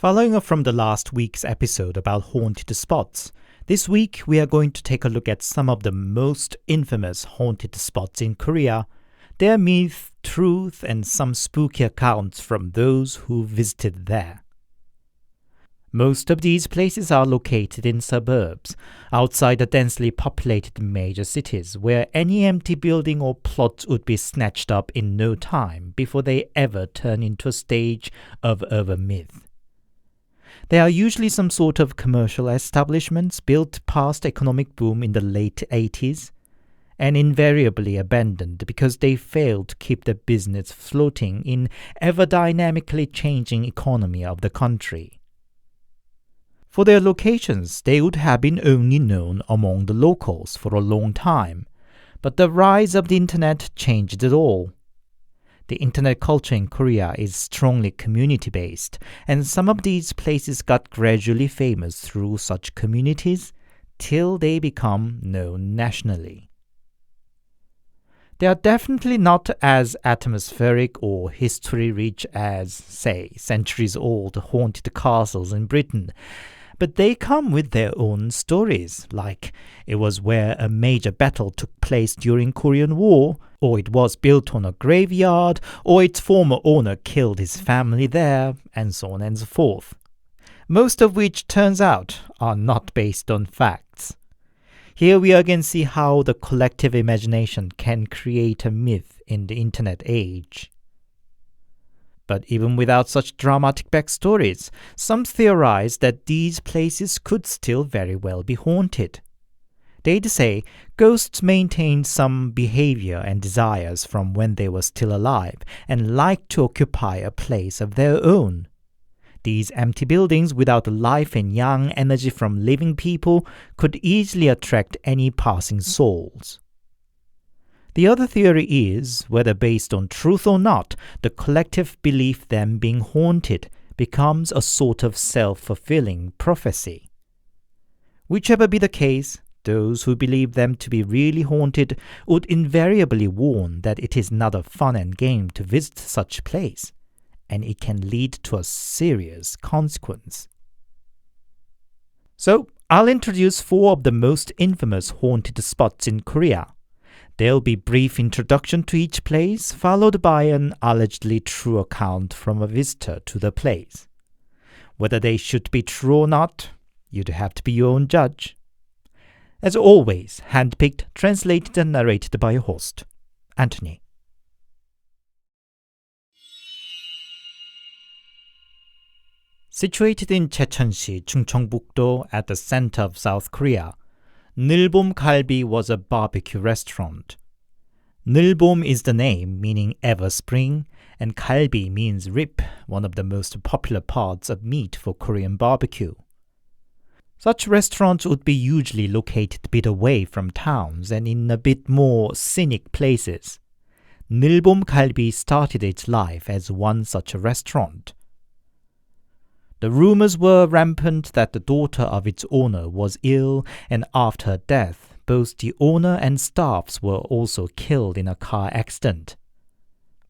Following up from the last week's episode about haunted spots, this week we are going to take a look at some of the most infamous haunted spots in Korea, their myth, truth, and some spooky accounts from those who visited there. Most of these places are located in suburbs, outside the densely populated major cities, where any empty building or plot would be snatched up in no time before they ever turn into a stage of urban myth. There are usually some sort of commercial establishments built past economic boom in the late 80s, and invariably abandoned because they failed to keep the business floating in ever-dynamically changing economy of the country. For their locations, they would have been only known among the locals for a long time, but the rise of the internet changed it all. The internet culture in Korea is strongly community-based, and some of these places got gradually famous through such communities till they become known nationally. They are definitely not as atmospheric or history-rich as, say, centuries-old haunted castles in Britain, but they come with their own stories, like it was where a major battle took place during Korean War, or it was built on a graveyard, or its former owner killed his family there, and so on and so forth. Most of which, turns out, are not based on facts. Here we again see how the collective imagination can create a myth in the internet age. But even without such dramatic backstories, some theorize that these places could still very well be haunted. They'd say ghosts maintained some behavior and desires from when they were still alive and liked to occupy a place of their own. These empty buildings without life and young energy from living people could easily attract any passing souls. The other theory is, whether based on truth or not, the collective belief them being haunted becomes a sort of self-fulfilling prophecy. Whichever be the case, those who believe them to be really haunted would invariably warn that it is not a fun and game to visit such place, and it can lead to a serious consequence. So, I'll introduce 4 of the most infamous haunted spots in Korea. There'll be brief introduction to each place, followed by an allegedly true account from a visitor to the place. Whether they should be true or not, you'd have to be your own judge. As always, handpicked, translated and narrated by your host, Anthony. Situated in Checheon-si, Chungcheongbuk-do, at the center of South Korea, Neulbom-Galbi was a barbecue restaurant. Neulbom is the name, meaning ever spring, and galbi means rib, one of the most popular parts of meat for Korean barbecue. Such restaurants would be usually located a bit away from towns and in a bit more scenic places. Neulbom-Galbi started its life as one such a restaurant. The rumors were rampant that the daughter of its owner was ill, and after her death, both the owner and staffs were also killed in a car accident.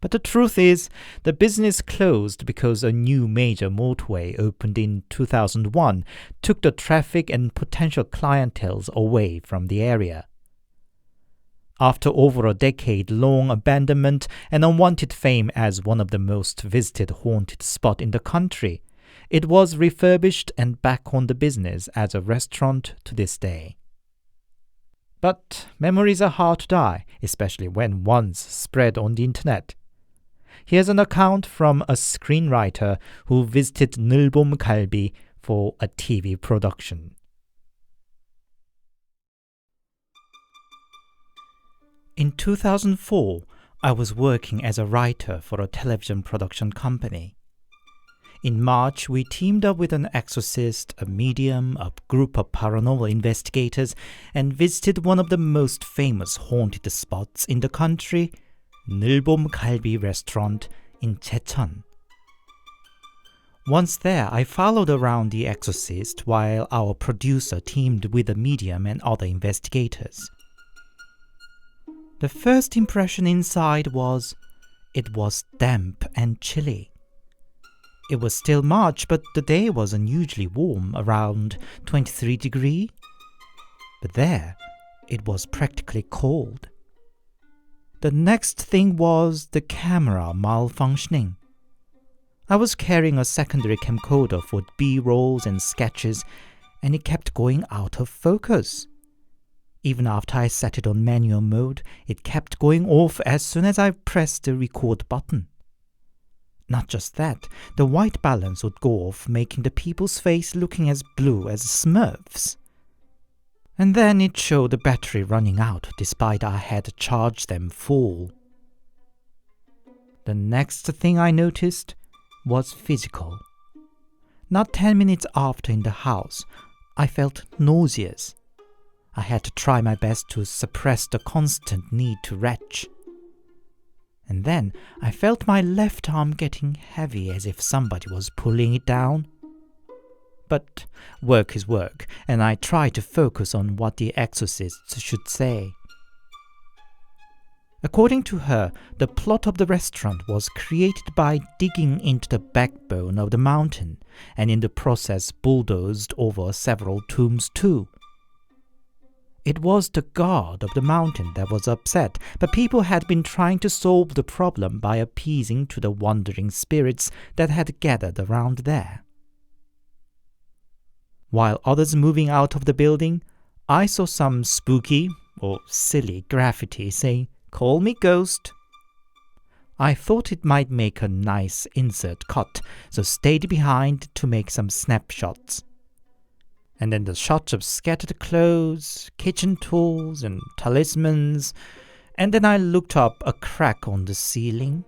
But the truth is, the business closed because a new major motorway opened in 2001 took the traffic and potential clienteles away from the area. After over a decade-long abandonment and unwanted fame as one of the most visited haunted spots in the country, it was refurbished and back on the business as a restaurant to this day. But memories are hard to die, especially when once spread on the internet. Here's an account from a screenwriter who visited Neulbom-Galbi for a TV production. In 2004, I was working as a writer for a television production company. In March, we teamed up with an exorcist, a medium, a group of paranormal investigators, and visited one of the most famous haunted spots in the country, Neulbom-Galbi restaurant in Checheon. Once there, I followed around the exorcist while our producer teamed with a medium and other investigators. The first impression inside was, it was damp and chilly. It was still March, but the day was unusually warm, around 23 degrees. But there, it was practically cold. The next thing was the camera malfunctioning. I was carrying a secondary camcorder for B-rolls and sketches, and it kept going out of focus. Even after I set it on manual mode, it kept going off as soon as I pressed the record button. Not just that, the white balance would go off, making the people's face looking as blue as Smurfs. And then it showed the battery running out despite I had charged them full. The next thing I noticed was physical. Not 10 minutes after in the house, I felt nauseous. I had to try my best to suppress the constant need to retch. And then I felt my left arm getting heavy as if somebody was pulling it down. But work is work, and I tried to focus on what the exorcists should say. According to her, the plot of the restaurant was created by digging into the backbone of the mountain, and in the process bulldozed over several tombs too. It was the god of the mountain that was upset, but people had been trying to solve the problem by appeasing to the wandering spirits that had gathered around there. While others moving out of the building, I saw some spooky or silly graffiti saying, "Call me ghost." I thought it might make a nice insert cut, so stayed behind to make some snapshots. And then the shots of scattered clothes, kitchen tools, and talismans, and then I looked up a crack on the ceiling.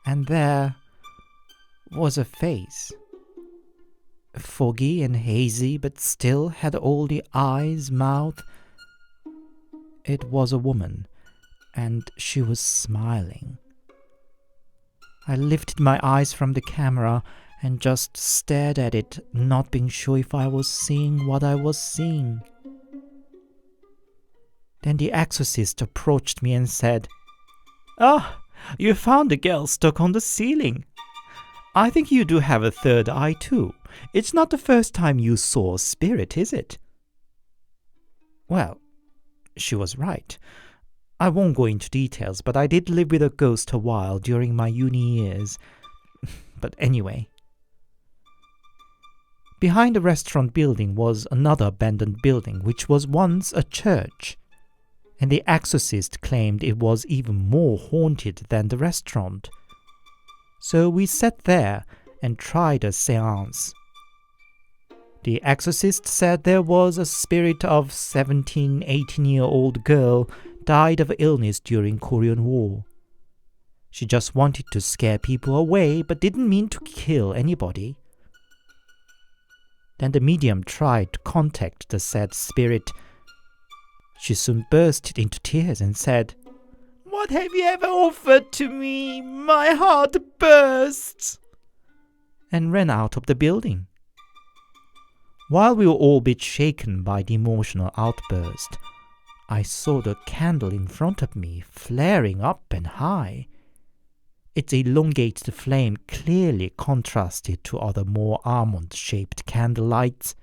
And there was a face. Foggy and hazy, but still had all the eyes, mouth. It was a woman, and she was smiling. I lifted my eyes from the camera and just stared at it, not being sure if I was seeing what I was seeing. Then the exorcist approached me and said, "Ah, you found the girl stuck on the ceiling. I think you do have a third eye too. It's not the first time you saw a spirit, is it?" Well, she was right. I won't go into details, but I did live with a ghost a while during my uni years. But anyway. Behind the restaurant building was another abandoned building, which was once a church. And the exorcist claimed it was even more haunted than the restaurant. So we sat there and tried a seance. The exorcist said there was a spirit of 17-18-year-old girl died of illness during Korean War. She just wanted to scare people away but didn't mean to kill anybody. Then the medium tried to contact the said spirit. She soon burst into tears and said, "What have you ever offered to me? My heart bursts!" and ran out of the building. While we were all a bit shaken by the emotional outburst, I saw the candle in front of me flaring up and high. Its elongated flame clearly contrasted to other more almond-shaped candle lights.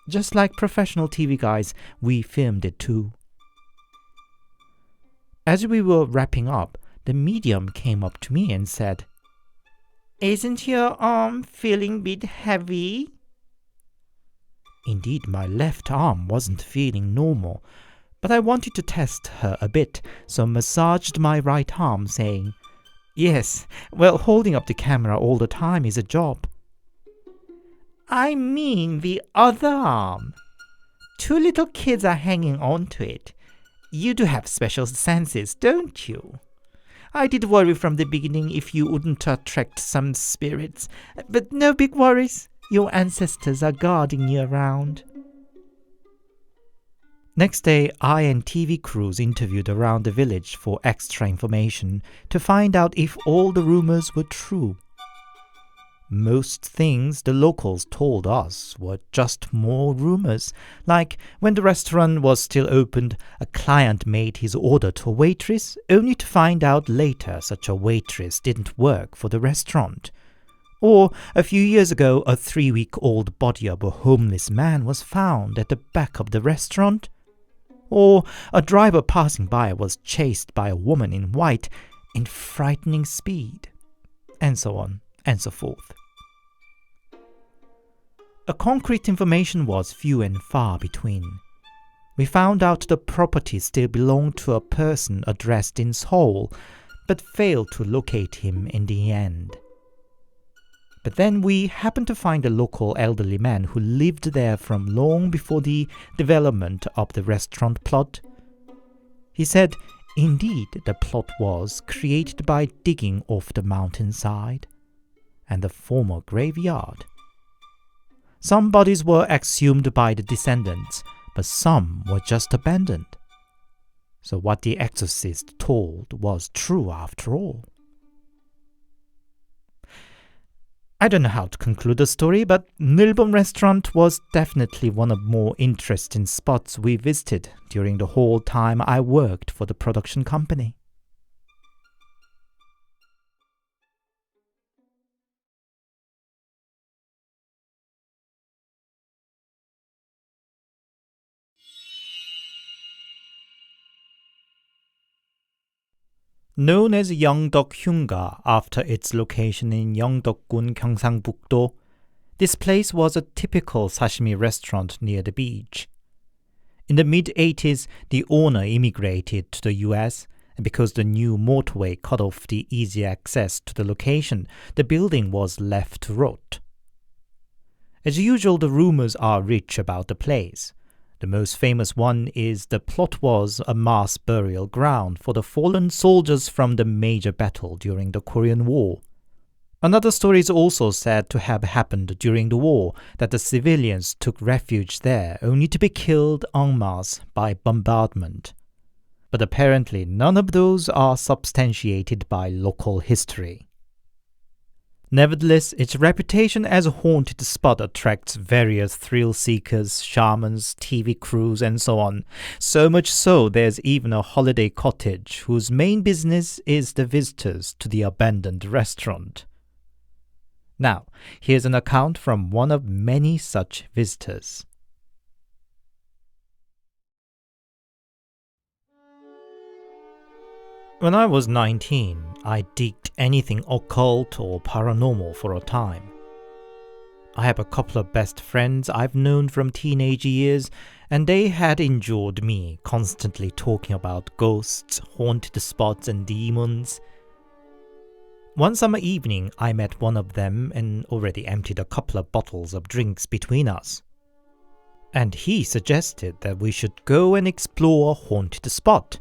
Just like professional TV guys, we filmed it too. As we were wrapping up, the medium came up to me and said, "Isn't your arm feeling a bit heavy?" Indeed, my left arm wasn't feeling normal, but I wanted to test her a bit, so massaged my right arm, saying, "Yes, well, holding up the camera all the time is a job." "I mean the other arm. 2 little kids are hanging on to it. You do have special senses, don't you? I did worry from the beginning if you wouldn't attract some spirits, but no big worries. Your ancestors are guarding you around." Next day, I and TV crews interviewed around the village for extra information to find out if all the rumors were true. Most things the locals told us were just more rumors, like when the restaurant was still opened, a client made his order to a waitress only to find out later such a waitress didn't work for the restaurant. Or a few years ago, a 3-week-old body of a homeless man was found at the back of the restaurant. Or a driver passing by was chased by a woman in white in frightening speed, and so on and so forth. A concrete information was few and far between. We found out the property still belonged to a person addressed in Seoul, but failed to locate him in the end. But then we happened to find a local elderly man who lived there from long before the development of the restaurant plot. He said, indeed, the plot was created by digging off the mountainside and the former graveyard. Some bodies were exhumed by the descendants, but some were just abandoned. So what the exorcist told was true after all. I don't know how to conclude the story, but Neulbom restaurant was definitely one of the more interesting spots we visited during the whole time I worked for the production company. Known as Yeongduk Hyung-ga after its location in Yeongdok-gun, Gyeongsang-buk-do, this place was a typical sashimi restaurant near the beach. In the mid-80s, the owner immigrated to the US, and because the new motorway cut off the easy access to the location, the building was left to rot. As usual, the rumors are rich about the place. The most famous one is the plot was a mass burial ground for the fallen soldiers from the major battle during the Korean War. Another story is also said to have happened during the war, that the civilians took refuge there only to be killed en masse by bombardment. But apparently none of those are substantiated by local history. Nevertheless, its reputation as a haunted spot attracts various thrill-seekers, shamans, TV crews, and so on. So much so, there's even a holiday cottage whose main business is the visitors to the abandoned restaurant. Now, here's an account from one of many such visitors. When I was 19, I digged anything occult or paranormal for a time. I have a couple of best friends I've known from teenage years, and they had enjoyed me constantly talking about ghosts, haunted spots, and demons. One summer evening, I met one of them and already emptied a couple of bottles of drinks between us. And he suggested that we should go and explore a haunted spot.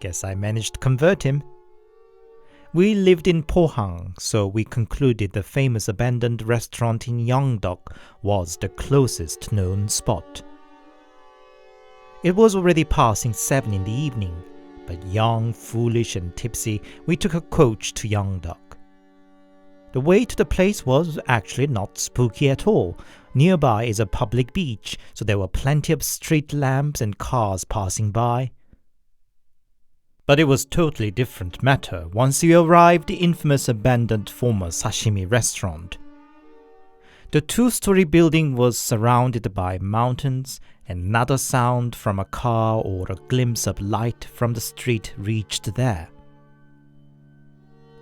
Guess I managed to convert him. We lived in Pohang, so we concluded the famous abandoned restaurant in Yeongdok was the closest known spot. It was already passing 7 in the evening, but young, foolish, and tipsy, we took a coach to Yeongdok. The way to the place was actually not spooky at all. Nearby is a public beach, so there were plenty of street lamps and cars passing by. But it was totally different matter once we arrived at the infamous abandoned former sashimi restaurant. The 2-story building was surrounded by mountains, and not a sound from a car or a glimpse of light from the street reached there.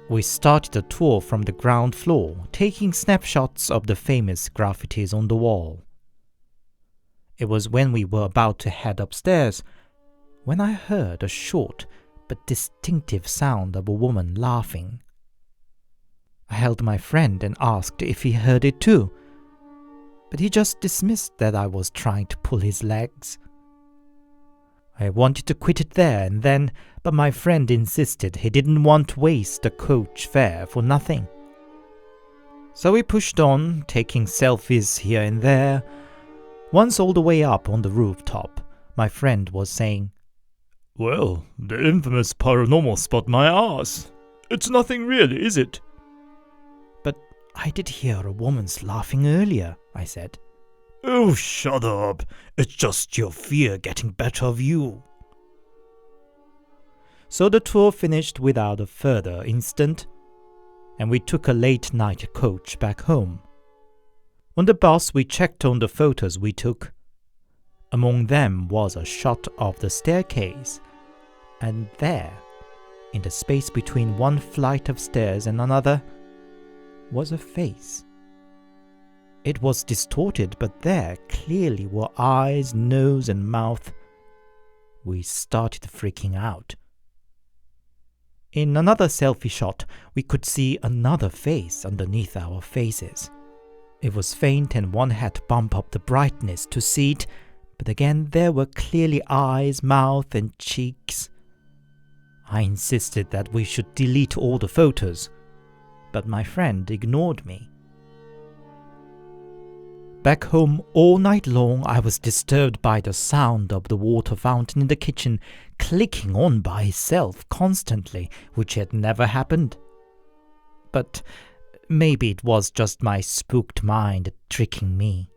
We started the tour from the ground floor, taking snapshots of the famous graffitis on the wall. It was when we were about to head upstairs when I heard a short but distinctive sound of a woman laughing. I held my friend and asked if he heard it too, but he just dismissed that I was trying to pull his legs. I wanted to quit it there and then, but my friend insisted he didn't want to waste the coach fare for nothing. So we pushed on, taking selfies here and there. Once all the way up on the rooftop, my friend was saying, "Well, the infamous paranormal spot my ass. It's nothing really, is it?" But I did hear a woman's laughing earlier, I said. Oh, shut up. It's just your fear getting better of you. So the tour finished without a further incident, and we took a late-night coach back home. On the bus, we checked on the photos we took. Among them was a shot of the staircase, and there, in the space between one flight of stairs and another, was a face. It was distorted, but there clearly were eyes, nose, and mouth. We started freaking out. In another selfie shot, we could see another face underneath our faces. It was faint and one had to bump up the brightness to see it, but again there were clearly eyes, mouth, and cheeks. I insisted that we should delete all the photos, but my friend ignored me. Back home all night long, I was disturbed by the sound of the water fountain in the kitchen clicking on by itself constantly, which had never happened. But maybe it was just my spooked mind tricking me.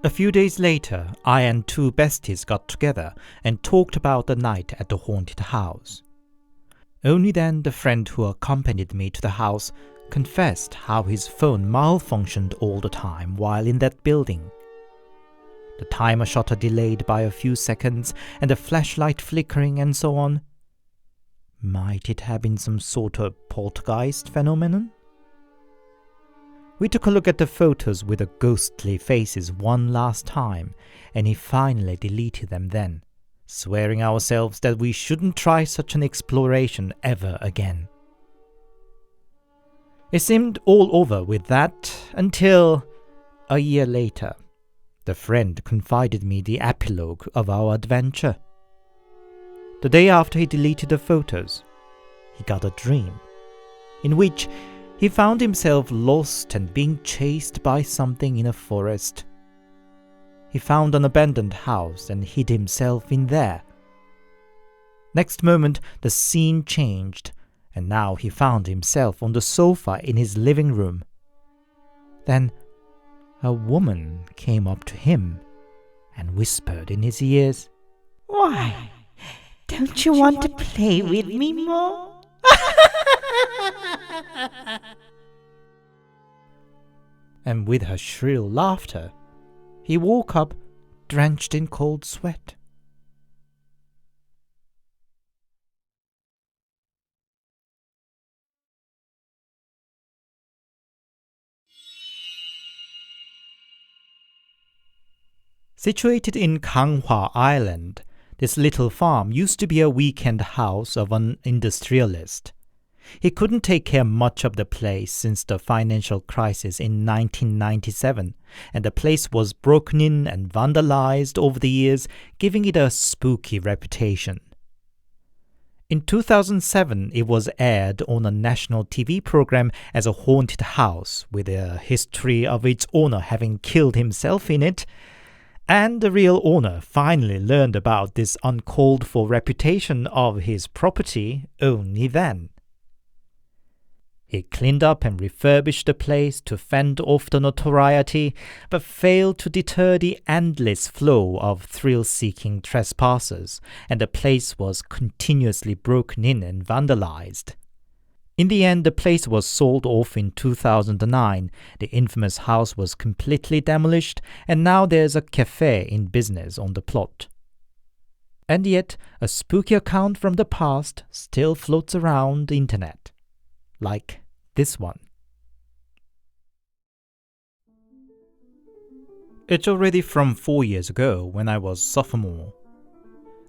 A few days later, I and two besties got together and talked about the night at the haunted house. Only then the friend who accompanied me to the house confessed how his phone malfunctioned all the time while in that building. The timer shutter delayed by a few seconds and the flashlight flickering and so on. Might it have been some sort of poltergeist phenomenon? We took a look at the photos with the ghostly faces one last time, and he finally deleted them then, swearing ourselves that we shouldn't try such an exploration ever again. It seemed all over with that until a year later. The friend confided me the epilogue of our adventure. The day after he deleted the photos, he got a dream in which he found himself lost and being chased by something in a forest. He found an abandoned house and hid himself in there. Next moment, the scene changed, and now he found himself on the sofa in his living room. Then a woman came up to him and whispered in his ears, "Why, don't you want to play with me more?" And with her shrill laughter, he woke up drenched in cold sweat. Situated in Ganghwa Island, this little farm used to be a weekend house of an industrialist. He couldn't take care much of the place since the financial crisis in 1997, and the place was broken in and vandalized over the years, giving it a spooky reputation. In 2007, it was aired on a national TV program as a haunted house, with a history of its owner having killed himself in it, and the real owner finally learned about this uncalled-for reputation of his property only then. He cleaned up and refurbished the place to fend off the notoriety, but failed to deter the endless flow of thrill-seeking trespassers, and the place was continuously broken in and vandalized. In the end, the place was sold off in 2009, the infamous house was completely demolished, and now there's a cafe in business on the plot. And yet, a spooky account from the past still floats around the internet. Like this one. It's already from 4 years ago when I was sophomore.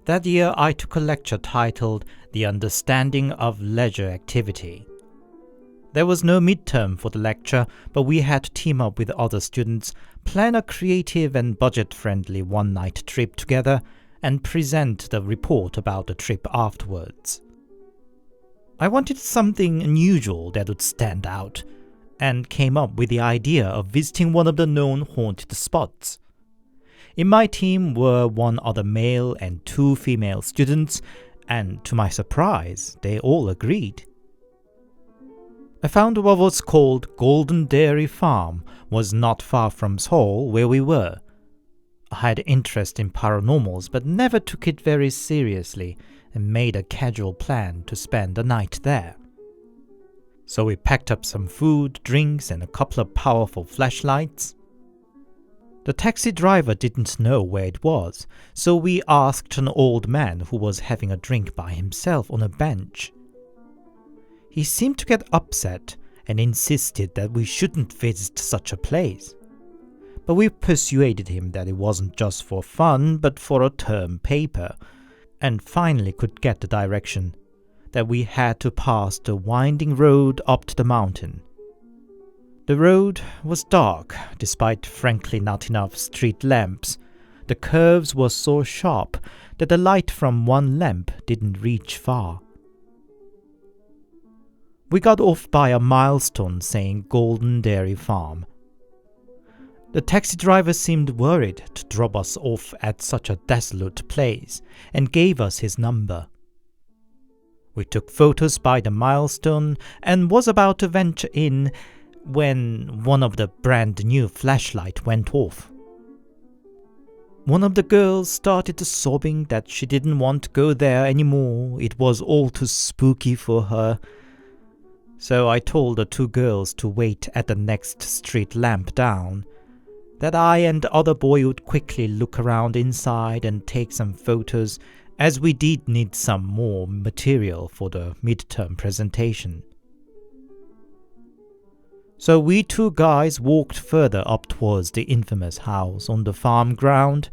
That year I took a lecture titled The Understanding of Leisure Activity. There was no midterm for the lecture, but we had to team up with other students, plan a creative and budget-friendly one-night trip together, and present the report about the trip afterwards. I wanted something unusual that would stand out, and came up with the idea of visiting one of the known haunted spots. In my team were one other male and 2 female students, and to my surprise, they all agreed. I found what was called Golden Dairy Farm was not far from Seoul, where we were. I had interest in paranormals but never took it very seriously and made a casual plan to spend the night there. So we packed up some food, drinks, and a couple of powerful flashlights. The taxi driver didn't know where it was, so we asked an old man who was having a drink by himself on a bench. He seemed to get upset and insisted that we shouldn't visit such a place. But we persuaded him that it wasn't just for fun, but for a term paper, and finally could get the direction that we had to pass the winding road up to the mountain. The road was dark, despite frankly not enough street lamps. The curves were so sharp that the light from one lamp didn't reach far. We got off by a milestone saying Golden Dairy Farm. The taxi driver seemed worried to drop us off at such a desolate place and gave us his number. We took photos by the milestone and was about to venture in when one of the brand new flashlights went off. One of the girls started sobbing that she didn't want to go there anymore. It was all too spooky for her. So I told the two girls to wait at the next street lamp down, that I and the other boy would quickly look around inside and take some photos, as we did need some more material for the midterm presentation. So we two guys walked further up towards the infamous house on the farm ground.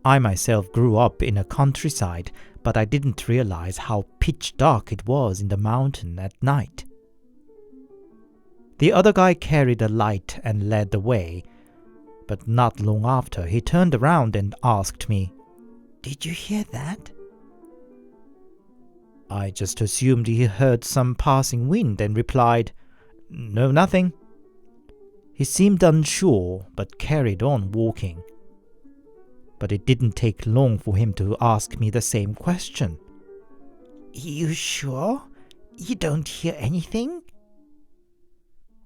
I myself grew up in a countryside, but I didn't realize how pitch dark it was in the mountain at night. The other guy carried a light and led the way, but not long after he turned around and asked me, "Did you hear that?" I just assumed he heard some passing wind and replied, "No, nothing." He seemed unsure but carried on walking. But it didn't take long for him to ask me the same question. "You sure? You don't hear anything?"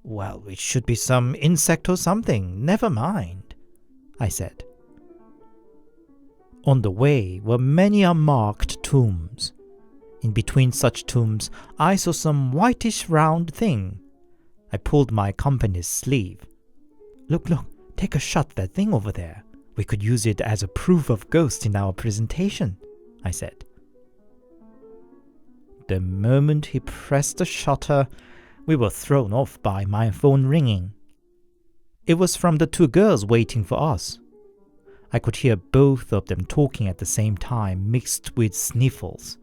"Well, it should be some insect or something. Never mind," I said. On the way were many unmarked tombs. In between such tombs, I saw some whitish round thing. I pulled my company's sleeve. Look, take a shot at that thing over there. We could use it as a proof of ghost in our presentation," I said. The moment he pressed the shutter, we were thrown off by my phone ringing. It was from the two girls waiting for us. I could hear both of them talking at the same time, mixed with sniffles.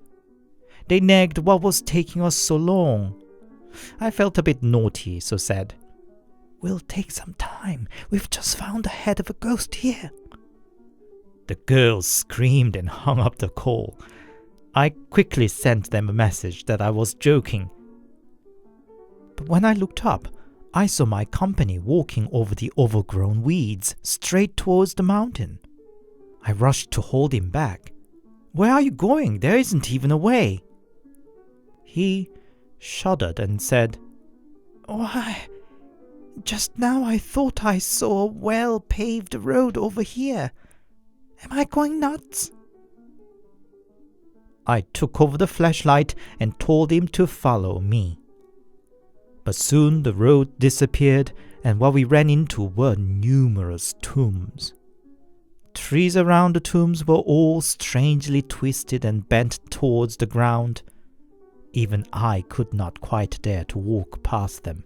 They nagged what was taking us so long. I felt a bit naughty, so said, "We'll take some time. We've just found the head of a ghost here." The girls screamed and hung up the call. I quickly sent them a message that I was joking. But when I looked up, I saw my company walking over the overgrown weeds straight towards the mountain. I rushed to hold him back. "Where are you going? There isn't even a way." He shuddered and said, "Why, just now I thought I saw a well-paved road over here. Am I going nuts?" I took over the flashlight and told him to follow me. But soon the road disappeared, and what we ran into were numerous tombs. Trees around the tombs were all strangely twisted and bent towards the ground. Even I could not quite dare to walk past them.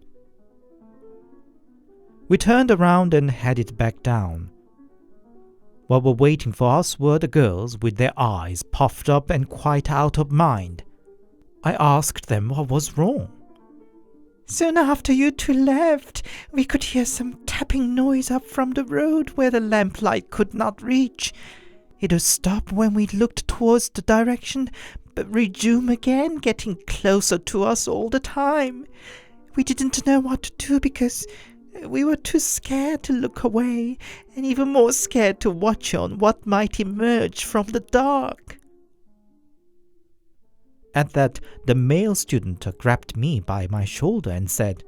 We turned around and headed back down. What were waiting for us were the girls with their eyes puffed up and quite out of mind. I asked them what was wrong. "Soon after you two left, we could hear some tapping noise up from the road where the lamplight could not reach. It would stop when we looked towards the direction, but resume again, getting closer to us all the time. We didn't know what to do because we were too scared to look away, and even more scared to watch on what might emerge from the dark." At that, the male student grabbed me by my shoulder and said,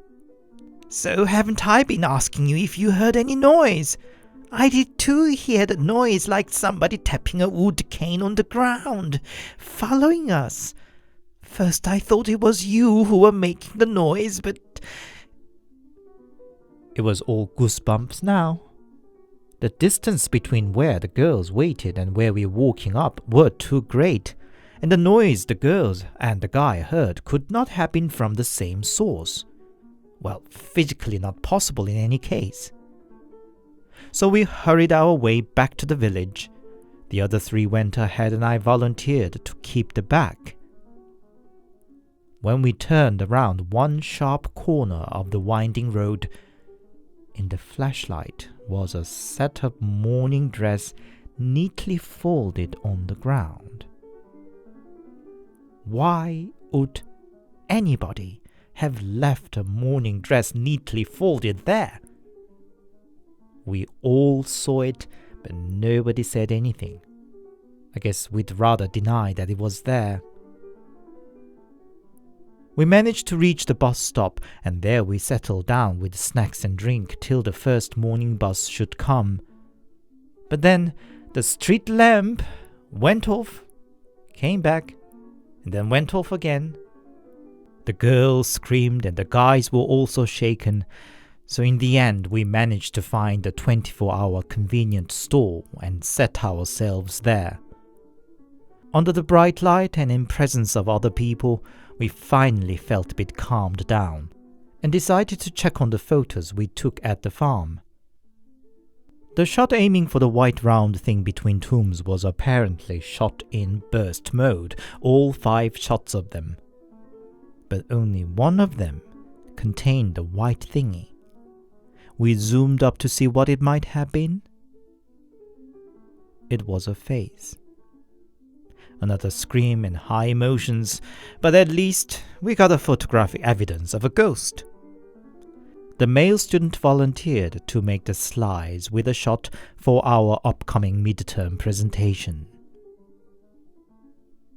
"So haven't I been asking you if you heard any noise? I did too hear the noise like somebody tapping a wood cane on the ground, following us. First I thought it was you who were making the noise, but..." It was all goosebumps now. The distance between where the girls waited and where we were walking up were too great, and the noise the girls and the guy heard could not have been from the same source. Well, physically not possible in any case. So we hurried our way back to the village. The other three went ahead and I volunteered to keep the back. When we turned around one sharp corner of the winding road, in the flashlight was a set of morning dress neatly folded on the ground. Why would anybody have left a morning dress neatly folded there? We all saw it, but nobody said anything. I guess we'd rather deny that it was there. We managed to reach the bus stop, and there we settled down with snacks and drink till the first morning bus should come. But then the street lamp went off, came back, and then went off again. The girls screamed and the guys were also shaken, so in the end we managed to find a 24-hour convenience store and set ourselves there. Under the bright light and in presence of other people, we finally felt a bit calmed down and decided to check on the photos we took at the farm. The shot aiming for the white round thing between tombs was apparently shot in burst mode, all 5 shots of them. But only one of them contained the white thingy. We zoomed up to see what it might have been. It was a face. Another scream and high emotions, but at least we got a photographic evidence of a ghost. The male student volunteered to make the slides with a shot for our upcoming midterm presentation.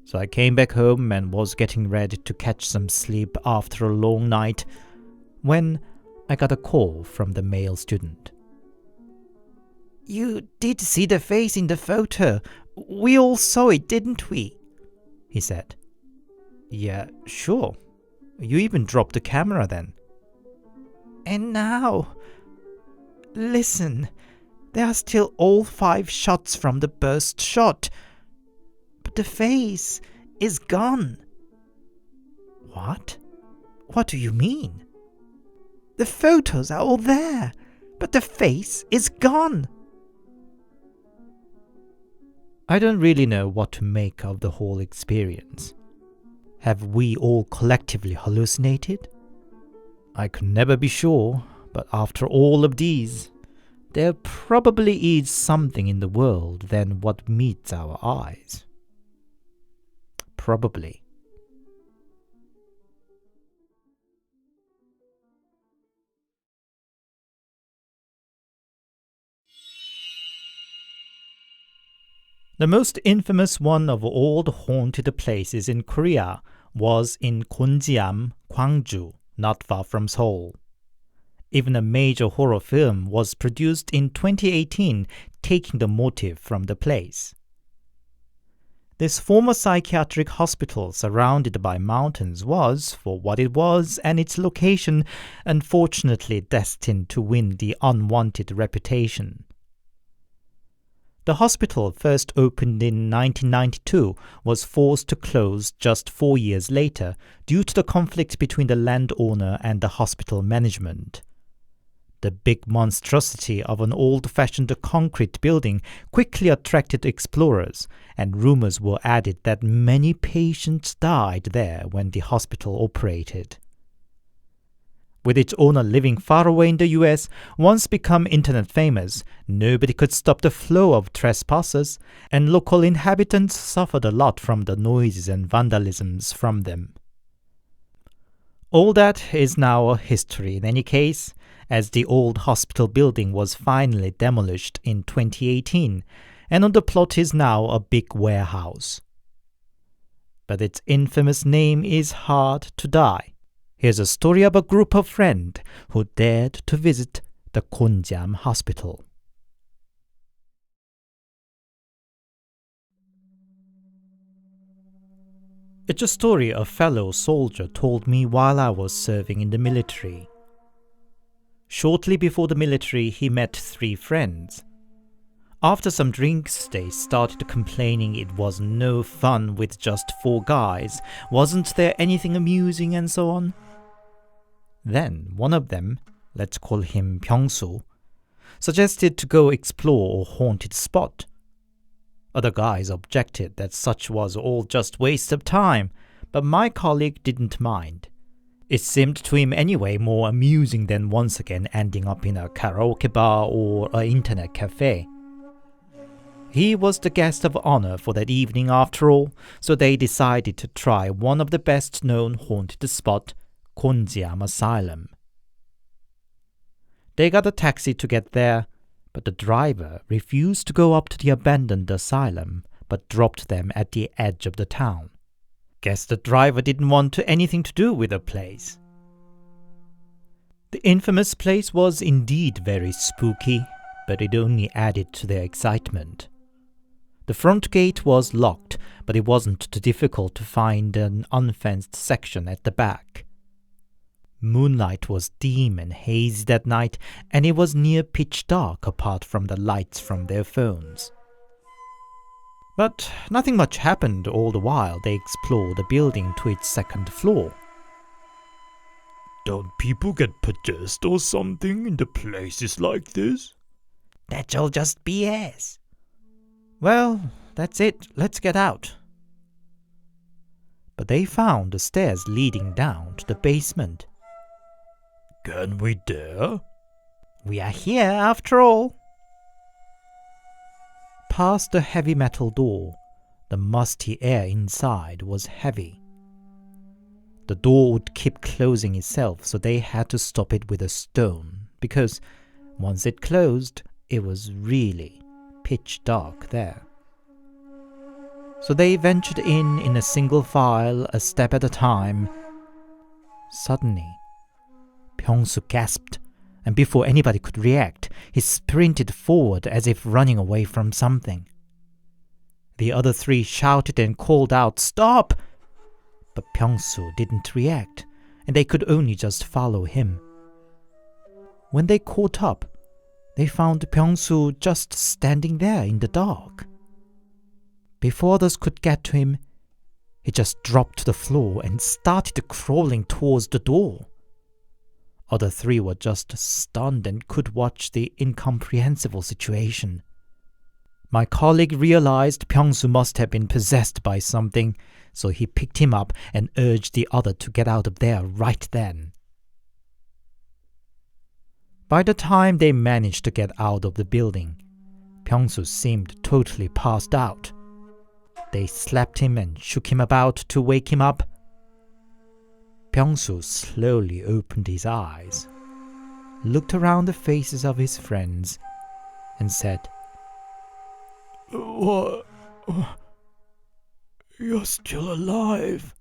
So I came back home and was getting ready to catch some sleep after a long night when I got a call from the male student. "You did see the face in the photo. We all saw it, didn't we?" he said. "Yeah, sure. You even dropped the camera then." "And now, listen, there are still all 5 shots from the burst shot, but the face is gone." "What? What do you mean?" "The photos are all there, but the face is gone." I don't really know what to make of the whole experience. Have we all collectively hallucinated? I could never be sure, but after all of these, there probably is something in the world than what meets our eyes. Probably. The most infamous one of all the haunted places in Korea was in Gonjiam, Gwangju, not far from Seoul. Even a major horror film was produced in 2018 taking the motive from the place. This former psychiatric hospital surrounded by mountains was, for what it was and its location, unfortunately destined to win the unwanted reputation. The hospital, first opened in 1992, was forced to close just 4 years later due to the conflict between the landowner and the hospital management. The big monstrosity of an old-fashioned concrete building quickly attracted explorers, and rumors were added that many patients died there when the hospital operated. With its owner living far away in the US, once become internet famous, nobody could stop the flow of trespassers, and local inhabitants suffered a lot from the noises and vandalisms from them. All that is now a history in any case, as the old hospital building was finally demolished in 2018, and on the plot is now a big warehouse. but its infamous name is hard to die. Here's a story of a group of friends who dared to visit the Gonjiam Hospital. It's a story a fellow soldier told me while I was serving in the military. Shortly before the military, he met 3 friends. After some drinks, they started complaining it was no fun with just 4 guys. Wasn't there anything amusing and so on? Then one of them, let's call him Byung-soo, suggested to go explore a haunted spot. Other guys objected that such was all just waste of time, but my colleague didn't mind. It seemed to him anyway more amusing than once again ending up in a karaoke bar or an internet cafe. He was the guest of honor for that evening after all, so they decided to try one of the best-known haunted spot, Gonjiam Asylum. They got a taxi to get there, but the driver refused to go up to the abandoned asylum, but dropped them at the edge of the town. Guess the driver didn't want anything to do with the place. The infamous place was indeed very spooky, but it only added to their excitement. The front gate was locked, but it wasn't too difficult to find an unfenced section at the back. Moonlight was dim and hazy that night, and it was near pitch dark apart from the lights from their phones. But nothing much happened all the while they explored the building to its 2nd floor. Don't people get possessed or something in the places like this? That's all just BS. Well, that's it. Let's get out. But they found the stairs leading down to the basement. Can we dare? We are here after all. Past the heavy metal door, the musty air inside was heavy. The door would keep closing itself, so they had to stop it with a stone, because once it closed, it was really pitch dark there. So they ventured in a single file, a step at a time. Suddenly, Byung-soo gasped, and before anybody could react, he sprinted forward as if running away from something. The other 3 shouted and called out, "Stop!" But Byung-soo didn't react, and they could only just follow him. When they caught up, they found Byung-soo just standing there in the dark. Before others could get to him, he just dropped to the floor and started crawling towards the door. Other 3 were just stunned and could watch the incomprehensible situation. My colleague realized Byung-soo must have been possessed by something, so he picked him up and urged the other to get out of there right then. By the time they managed to get out of the building, Byung-soo seemed totally passed out. They slapped him and shook him about to wake him up. Byung-soo slowly opened his eyes, looked around the faces of his friends, and said, What? You're still alive?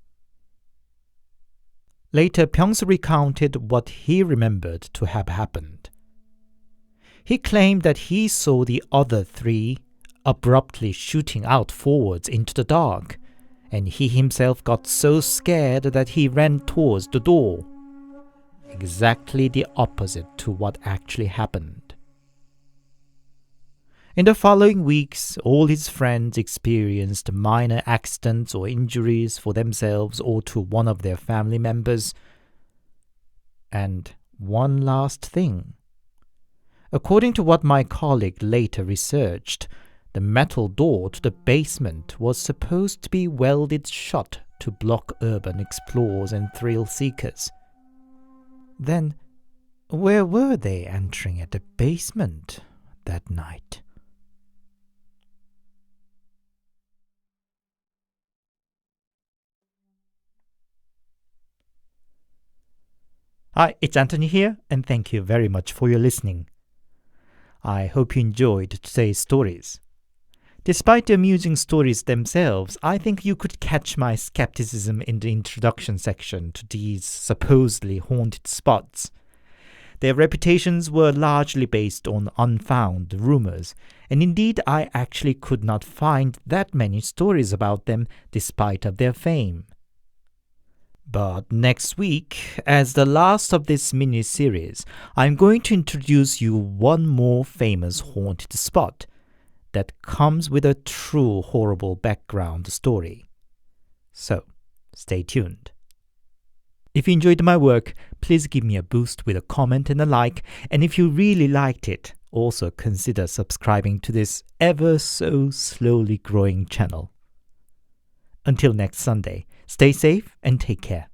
Later, Byung-soo recounted what he remembered to have happened. He claimed that he saw the other 3 abruptly shooting out forwards into the dark, and he himself got so scared that he ran towards the door. Exactly the opposite to what actually happened. In the following weeks, all his friends experienced minor accidents or injuries for themselves or to one of their family members. And one last thing. According to what my colleague later researched, the metal door to the basement was supposed to be welded shut to block urban explorers and thrill seekers. Then, where were they entering at the basement that night? Hi, it's Anthony here, and thank you very much for your listening. I hope you enjoyed today's stories. Despite the amusing stories themselves, I think you could catch my skepticism in the introduction section to these supposedly haunted spots. Their reputations were largely based on unfound rumors, and indeed I actually could not find that many stories about them despite of their fame. But next week, as the last of this mini-series, I'm going to introduce you one more famous haunted spot that comes with a true horrible background story. So, stay tuned. If you enjoyed my work, please give me a boost with a comment and a like, and if you really liked it, also consider subscribing to this ever so slowly growing channel. Until next Sunday, stay safe and take care.